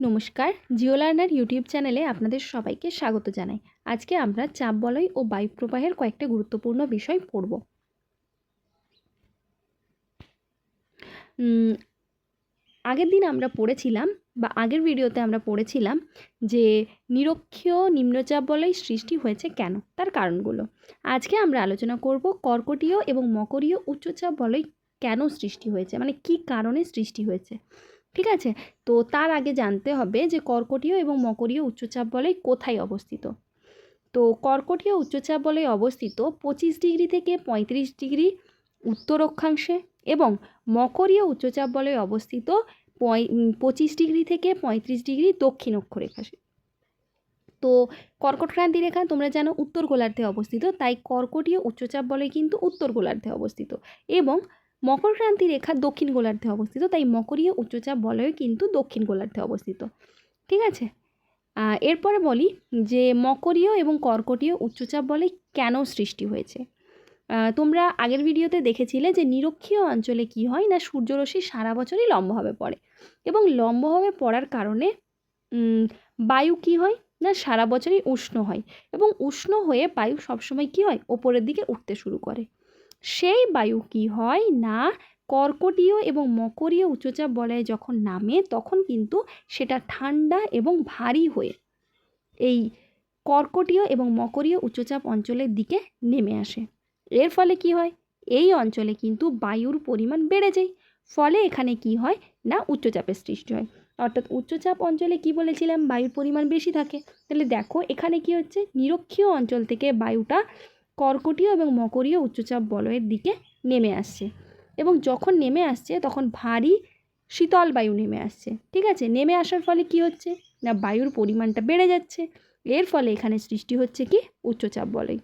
নমস্কার, Jio learner YouTube চ্যানেলে আপনাদের সবাইকে স্বাগত জানাই। আজকে আমরা চাপ বলয় ও বায়ুপ্রবাহের কয়েকটা গুরুত্বপূর্ণ বিষয় পড়ব। আগের দিন আমরা পড়েছিলাম বা আগের ভিডিওতে আমরা পড়েছিলাম যে নিরক্ষীয় নিম্নচাপ বলয় সৃষ্টি হয়েছে কেন, তার কারণগুলো। আজকে আমরা আলোচনা করব কর্কটীয় এবং মকরীয় উচ্চচাপ বলয় কেন সৃষ্টি হয়েছে, মানে কী কারণে সৃষ্টি হয়েছে। ঠিক আছে, তো তার আগে জানতে হবে যে কর্কটীয় এবং মকরীয় উচ্চচাপ বলয় কোথায় অবস্থিত। তো কর্কটীয় উচ্চচাপ বলয় অবস্থিত 25 ডিগ্রি থেকে 35 ডিগ্রি উত্তর অক্ষাংশে এবং মকরীয় উচ্চচাপ বলয় অবস্থিত 25 ডিগ্রি থেকে 35 ডিগ্রি দক্ষিণ অক্ষরেখাংশে। তো কর্কটক্রান্তি রেখা তোমরা জানো উত্তর গোলার্ধে অবস্থিত, তাই কর্কটীয় উচ্চচাপ বলয় কিন্তু উত্তর গোলার্ধে অবস্থিত, এবং মকরক্রান্তি রেখা দক্ষিণ গোলার্ধে অবস্থিত, তাই মকরীয় উচ্চচাপ বলয় কিন্তু দক্ষিণ গোলার্ধে অবস্থিত। ঠিক আছে, এরপরে বলি যে মকরীয় এবং কর্কটীয় উচ্চচাপ বলয় কেন সৃষ্টি হয়েছে। তোমরা আগের ভিডিওতে দেখেছিলে যে নিরক্ষীয় অঞ্চলে কি হয় না, সূর্যরশ্মি সারা বছরই লম্বভাবে পড়ে, এবং লম্বভাবে পড়ার কারণে বায়ু কি হয় না সারা বছরই উষ্ণ হয়, এবং উষ্ণ হয়ে বায়ু সবসময় কি হয় ওপরের দিকে উঠতে শুরু করে। সেই বায়ু কি হয় না কর্কটীয় এবং মকরীয় উচ্চচাপ বলয়ে যখন নামে তখন কিন্তু সেটা ঠান্ডা এবং ভারী হয়ে এই কর্কটীয় এবং মকরীয় উচ্চচাপ অঞ্চলের দিকে নেমে আসে। এর ফলে কি হয়, এই অঞ্চলে কিন্তু বায়ুর পরিমাণ বেড়ে যায়, ফলে এখানে কি হয় না উচ্চচাপের সৃষ্টি হয়। অর্থাৎ উচ্চচাপ অঞ্চলে কি বলেছিলাম, বায়ুর পরিমাণ বেশি থাকে। তাহলে দেখো এখানে কি হচ্ছে, নিরক্ষীয় অঞ্চল থেকে বায়ুটা কর্কটীয় এবং মকরীয় উচ্চচাপ বলয়ের দিকে নেমে আসছে, এবং যখন নেমে আসছে তখন ভারী শীতল বায়ু নেমে আসছে। ঠিক আছে, নেমে আসার ফলে কি হচ্ছে না বায়ুর পরিমাণটা বেড়ে যাচ্ছে, এর ফলে এখানে সৃষ্টি হচ্ছে কি উচ্চচাপ বলয়।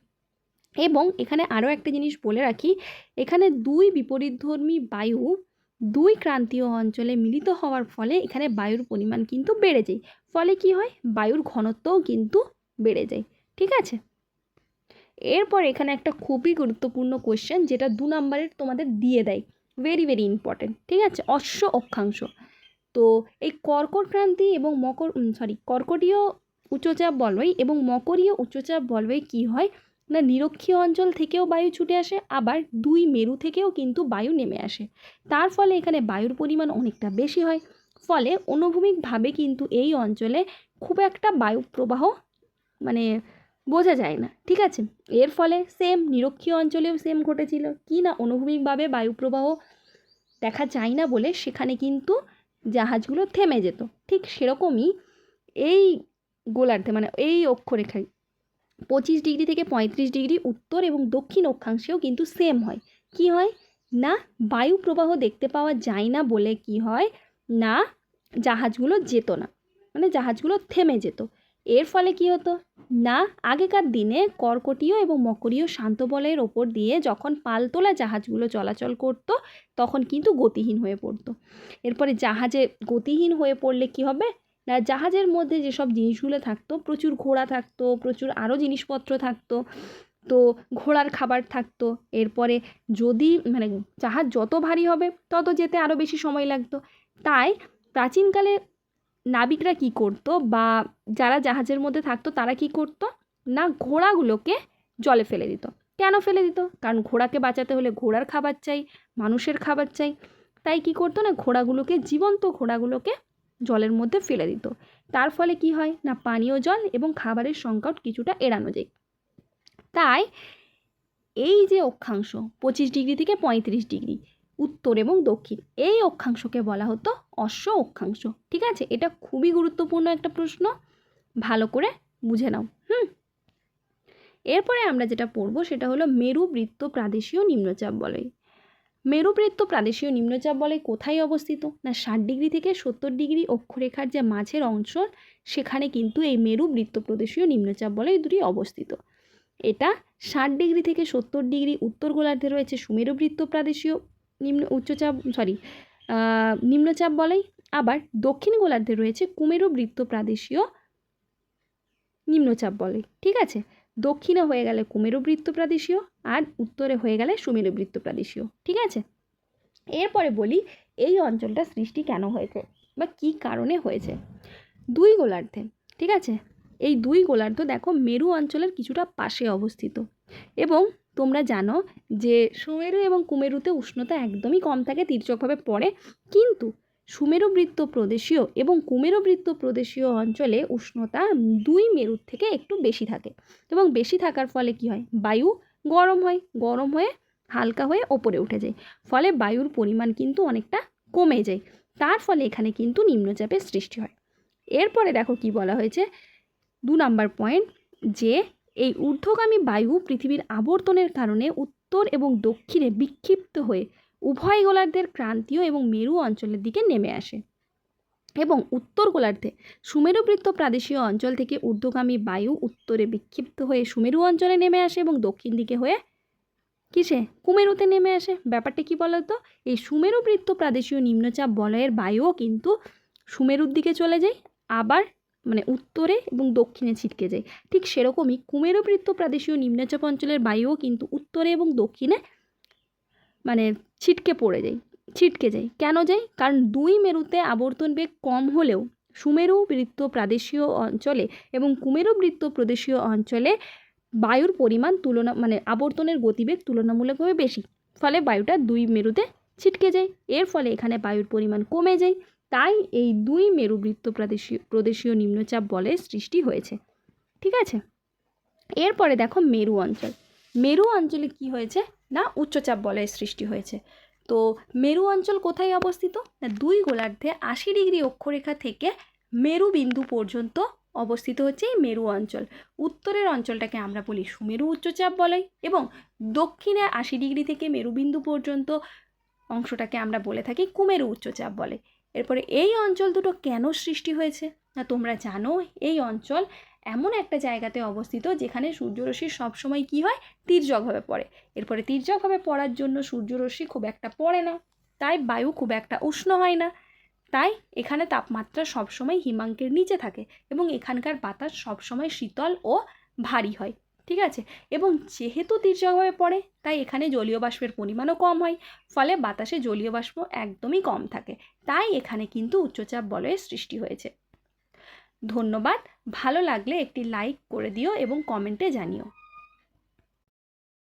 এবং এখানে আরও একটা জিনিস বলে রাখি, এখানে দুই বিপরীতধর্মী বায়ু দুই ক্রান্তীয় অঞ্চলে মিলিত হওয়ার ফলে এখানে বায়ুর পরিমাণ কিন্তু বেড়ে যায়, ফলে কি হয় বায়ুর ঘনত্বও কিন্তু বেড়ে যায়। ঠিক আছে, এরপর এখানে একটা খুবই গুরুত্বপূর্ণ কোয়েশ্চেন যেটা 2 নম্বরের তোমাদের দিয়ে দেয়, ভেরি ভেরি ইম্পর্টেন্ট। ঠিক আছে, অশ্ব অক্ষাংশ। তো এই কর্কটক্রান্তি এবং কর্কটীয় উচ্চচাপ বলয় এবং মকরীয় উচ্চচাপ বলয় কি হয় না নিরক্ষীয় অঞ্চল থেকেও বায়ু ছুটে আসে, আবার দুই মেরু থেকেও কিন্তু বায়ু নেমে আসে। তার ফলে এখানে বায়ুর পরিমাণ অনেকটা বেশি হয়, ফলে অনুভূমিকভাবে কিন্তু এই অঞ্চলে খুব একটা বায়ু প্রবাহ মানে বোঝা যায় না। ঠিক আছে, এর ফলে সেম নিরক্ষীয় অঞ্চলেও সেম ঘটেছিল কি না অনুভূমিকভাবে বায়ু প্রবাহ দেখা যায় না বলে সেখানে কিন্তু জাহাজগুলো থেমে যেত। ঠিক সেরকমই এই গোলার্ধে মানে এই অক্ষরেখায় 25 ডিগ্রি থেকে 35 ডিগ্রি উত্তর এবং দক্ষিণ অক্ষাংশেও কিন্তু সেম হয়। কি হয় না বায়ু প্রবাহ দেখতে পাওয়া যায় না বলে কি হয় না জাহাজগুলো যেত না, মানে জাহাজগুলো থেমে যেত। এর ফলে কি হতো না আগেকার দিনে কর্কটীয় এবং মকরীয় শান্ত বলয়ের ওপর দিয়ে যখন পালতোলা জাহাজগুলো চলাচল করত তখন কিন্তু গতিহীন হয়ে পড়তো। এরপরে জাহাজে গতিহীন হয়ে পড়লে কি হবে না জাহাজের মধ্যে যেসব জিনিসগুলো থাকতো, প্রচুর ঘোড়া থাকতো, প্রচুর আরও জিনিসপত্র থাকতো, তো ঘোড়ার খাবার থাকতো। এরপরে যদি মানে জাহাজ যত ভারী হবে তত যেতে আরও বেশি সময় লাগতো। তাই প্রাচীনকালে নাবিকরা কি করতো বা যারা জাহাজের মধ্যে থাকতো তারা কি করতো না ঘোড়াগুলোকে জলে ফেলে দিত। কেন ফেলে দিত, কারণ ঘোড়াকে বাঁচাতে হলে ঘোড়ার খাবার চাই, মানুষের খাবার চাই, তাই কি করতো না ঘোড়াগুলোকে জীবন্ত ঘোড়াগুলোকে জলের মধ্যে ফেলে দিত। তার ফলে কি হয় না পানীয় জল এবং খাবারের সংকট কিছুটা এড়ানো যায়। তাই এই যে অক্ষাংশ 25 ডিগ্রি থেকে 35 ডিগ্রি উত্তর এবং দক্ষিণ, এই অক্ষাংশকে বলা হতো অশ্ব অক্ষাংশ। ঠিক আছে, এটা খুবই গুরুত্বপূর্ণ একটা প্রশ্ন, ভালো করে বুঝে নাও। এরপরে আমরা যেটা পড়বো সেটা হলো মেরুবৃত্ত প্রাদেশীয় নিম্নচাপ বলয়। মেরুবৃত্ত প্রাদেশীয় নিম্নচাপ বলয় কোথায় অবস্থিত না 60 ডিগ্রি থেকে 70 ডিগ্রি অক্ষরেখার যে মাঝের অংশ সেখানে কিন্তু এই মেরুবৃত্ত প্রদেশীয় নিম্নচাপ বলয় দুটি অবস্থিত। এটা 60 ডিগ্রি থেকে 70 ডিগ্রি উত্তর গোলার্ধে রয়েছে সুমেরুবৃত্ত প্রাদেশীয় নিম্নচাপ বলয়, আবার দক্ষিণ গোলার্ধে রয়েছে কুমেরুবৃত্ত প্রাদেশীয় নিম্নচাপ বলয়। ঠিক আছে, দক্ষিণে হয়ে গেলে কুমেরুবৃত্ত প্রাদেশীয় আর উত্তরে হয়ে গেলে সুমেরুবৃত্ত প্রাদেশীয়। ঠিক আছে, এরপরে বলি এই অঞ্চলটা সৃষ্টি কেন হয়েছে বা কী কারণে হয়েছে। দুই গোলার্ধে, ঠিক আছে। এই দুই গোলার্ধ দেখো মেরু অঞ্চলের কিছুটা পাশে অবস্থিত এবং তোমরা জানো যে সুমেরু এবং কুমেরুতে উষ্ণতা একদমই কম থাকে, তির্যকভাবে পড়ে, কিন্তু সুমেরু বৃত্ত প্রদেশীয় এবং কুমেরু বৃত্ত প্রদেশীয় অঞ্চলে উষ্ণতা দুই মেরুর থেকে একটু বেশি থাকে এবং বেশি থাকার ফলে কি হয়, বায়ু গরম হয়ে হালকা হয়ে ওপরে উঠে যায়, ফলে বায়ুর পরিমাণ কিন্তু অনেকটা কমে যায়, তার ফলে এখানে কিন্তু নিম্নচাপের সৃষ্টি হয়। এরপরে দেখো কি বলা হয়েছে 2 নম্বর পয়েন্ট, যে এই ঊর্ধ্বগামী বায়ু পৃথিবীর আবর্তনের কারণে উত্তর এবং দক্ষিণে বিক্ষিপ্ত হয়ে উভয় গোলার্ধের ক্রান্তীয় এবং মেরু অঞ্চলের দিকে নেমে আসে এবং উত্তর গোলার্ধে সুমেরুবৃত্ত প্রাদেশীয় অঞ্চল থেকে ঊর্ধ্বগামী বায়ু উত্তরে বিক্ষিপ্ত হয়ে সুমেরু অঞ্চলে নেমে আসে এবং দক্ষিণ দিকে হয়ে কিসে, কুমেরুতে নেমে আসে। ব্যাপারটা কি বলতো, এই সুমেরুবৃত্ত প্রাদেশীয় নিম্নচাপ বলয়ের বায়ুও কিন্তু সুমেরুর দিকে চলে যায়, আবার মানে উত্তরে এবং দক্ষিণে ছিটকে যায়। ঠিক সেরকমই কুমেরুবৃত্ত প্রাদেশীয় নিম্নচাপ অঞ্চলের বায়ুও কিন্তু উত্তরে এবং দক্ষিণে মানে ছিটকে যায়। কেন যায়? কারণ দুই মেরুতে আবর্তন বেগ কম হলেও সুমেরু বৃত্ত প্রাদেশীয় অঞ্চলে এবং কুমেরু বৃত্ত প্রদেশীয় অঞ্চলে বায়ুর পরিমাণ আবর্তনের গতিবেগ তুলনামূলকভাবে বেশি, ফলে বায়ুটা দুই মেরুতে ছিটকে যায়, এর ফলে এখানে বায়ুর পরিমাণ কমে যায়, তাই এই দুই মেরু বৃত্ত প্রদেশীয় নিম্নচাপ বলয়ের সৃষ্টি হয়েছে, ঠিক আছে। এরপরে দেখো মেরু অঞ্চলে কি হয়েছে না, উচ্চচাপ বলয়ের সৃষ্টি হয়েছে। তো মেরু অঞ্চল কোথায় অবস্থিত না, দুই গোলার্ধে 80 ডিগ্রি অক্ষরেখা থেকে মেরু বিন্দু পর্যন্ত অবস্থিত হচ্ছে এই মেরু অঞ্চল। উত্তরের অঞ্চলটাকে আমরা বলি সুমেরু উচ্চচাপ বলয় এবং দক্ষিণে 80 ডিগ্রি থেকে মেরুবিন্দু পর্যন্ত অংশটাকে আমরা বলে থাকি কুমেরু উচ্চচাপ বলয়। এরপরে এই অঞ্চল দুটো কেন সৃষ্টি হয়েছে না, তোমরা জানো এই অঞ্চল এমন একটা জায়গাতে অবস্থিত যেখানে সূর্যরশ্মি সবসময় কি হয়, তির্যকভাবে পড়ে। এরপরে তির্যকভাবে পড়ার জন্য সূর্যরশ্মি খুব একটা পড়ে না, তাই বায়ু খুব একটা উষ্ণ হয় না, তাই এখানে তাপমাত্রা সবসময় হিমাঙ্কের নিচে থাকে এবং এখানকার বাতাস সবসময় শীতল ও ভারী হয়, ঠিক আছে। এবং যেহেতু তির্যকভাবে পড়ে তাই এখানে জলীয় বাষ্পের পরিমাণও কম হয়, ফলে বাতাসে জলীয় বাষ্প একদমই কম থাকে, তাই এখানে কিন্তু উচ্চচাপ বলয়ের সৃষ্টি হয়েছে। ধন্যবাদ। ভালো লাগলে একটি লাইক করে দিও এবং কমেন্টে জানিও।